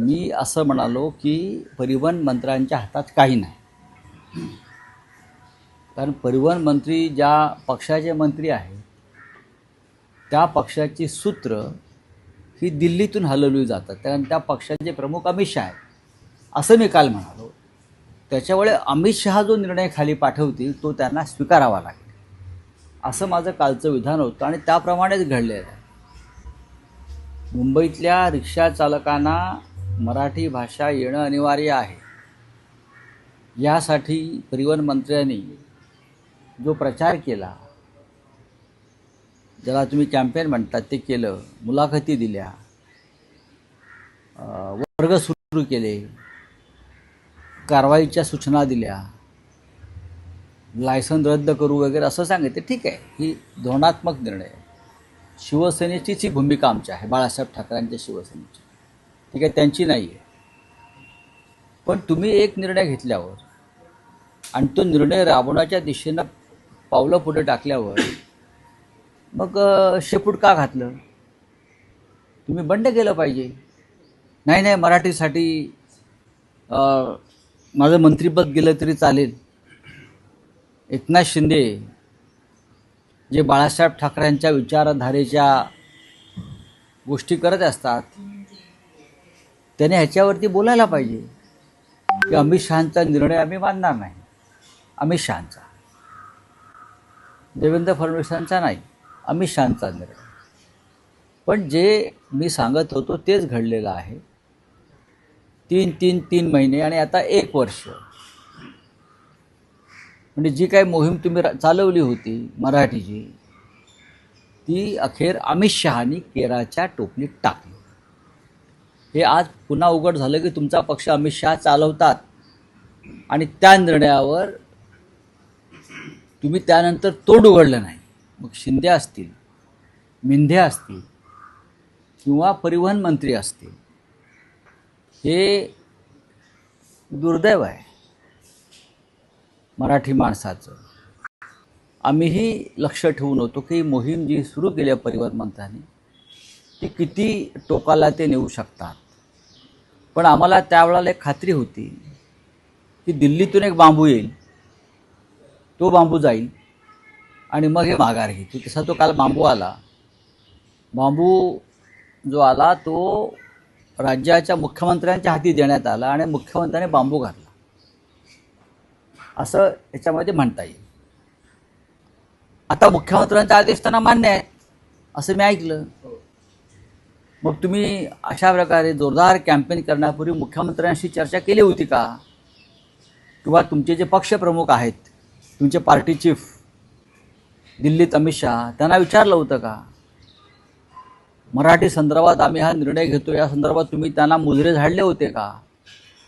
मी असं म्हणालो की परिवहन मंत्र्यांच्या हातात काही नाही, कारण परिवहन मंत्री ज्या पक्षाचे मंत्री आहेत त्या पक्षाची सूत्र ही दिल्लीतून हलवली जातात, कारण त्या पक्षाचे प्रमुख अमित शहा आहेत असं मी काल म्हणालो. त्याच्यामुळे अमित शहा जो निर्णय खाली पाठवतील तो त्यांना स्वीकारावा लागेल असं माझं कालचं विधान होतं आणि त्याप्रमाणेच घडलेलं आहे. मुंबईतल्या रिक्षा चालकांना मराठी भाषा येणं अनिवार्य आहे, यासाठी परिवहन मंत्र्यांनी जो प्रचार केला, ज्याला तुम्ही कॅम्पेन म्हणतात ते केलं, मुलाखती दिल्या, वर्ग सुरू केले, कारवाईच्या सूचना दिल्या, लायसन रद्द करू वगैरे असं सांगितलं. ठीक आहे, ही धोरणात्मक निर्णय आहे. शिवसेनेचीच ही भूमिका आमची आहे, बाळासाहेब ठाकरेंच्या शिवसेनेची. ठीक आहे, त्यांची नाही आहे. पण तुम्ही एक निर्णय घेतल्यावर आणि तो निर्णय राबवण्याच्या दिशेनं पावलं पुढे टाकल्यावर मग शेपूट का घातलं? तुम्ही बंड केलं पाहिजे. नाही मराठीसाठी माझं मंत्रिपद गेलं तरी चालेल. एकनाथ शिंदे जे बाळासाहेब ठाकरेंच्या विचारधारेच्या गोष्टी करत असतात, त्याने ह्याच्यावरती बोलायला पाहिजे की अमित शहांचा निर्णय आम्ही मानणार नाही. अमित शहांचा, देवेंद्र फडणवीसांचा नाही, अमित शहांचा निर्णय. पण जे मी सांगत होतो तेच घडलेलं आहे. तीन महिने आणि आता 1 वर्ष, म्हणजे जी काही मोहीम तुम्ही चालवली होती मराठीची, ती अखेर अमित शहानी केराच्या टोपलीत टाकली. हे आज पुन्हा उघड झालं की तुमचा पक्ष अमित शहा चालवतात आणि त्या निर्णयावर तुम्ही त्यानंतर तोंड उघडलं नाही. मग शिंदे असतील, मिंधे असतील किंवा परिवहन मंत्री असतील, हे दुर्दैव आहे मराठी माणसाचं. आम्हीही लक्ष ठेवून होतो की मोहीम जी सुरू केली आहे परिवहन मंत्र्यांनी, ती किती टोकाला ते नेऊ शकतात. पण आम्हाला त्यावेळेला एक खात्री होती की दिल्लीतून एक बांबू येईल, तो बांबू जाईल आणि मग हे माघार घेतील. तसा तो काल बांबू आला. बांबू जो आला तो राज्याच्या मुख्यमंत्र्यांच्या हाती देण्यात आला आणि मुख्यमंत्र्यांनी बांबू घातला असं याच्यामध्ये म्हणता येईल. आता मुख्यमंत्र्यांचा आदेश त्यांना मान्य आहे असं मी ऐकलं. मग तुम्ही अशा प्रकारे जोरदार कॅम्पेन करण्यापूर्वी मुख्यमंत्र्यांशी चर्चा केली होती का? किंवा तुमचे जे पक्षप्रमुख आहेत, तुमचे पार्टी चीफ दिल्लीत अमित शहा, त्यांना विचारलं होतं का? मराठी संदर्भात आम्ही हा निर्णय घेतो या संदर्भात तुम्ही त्यांना मुजरे झाडले होते का?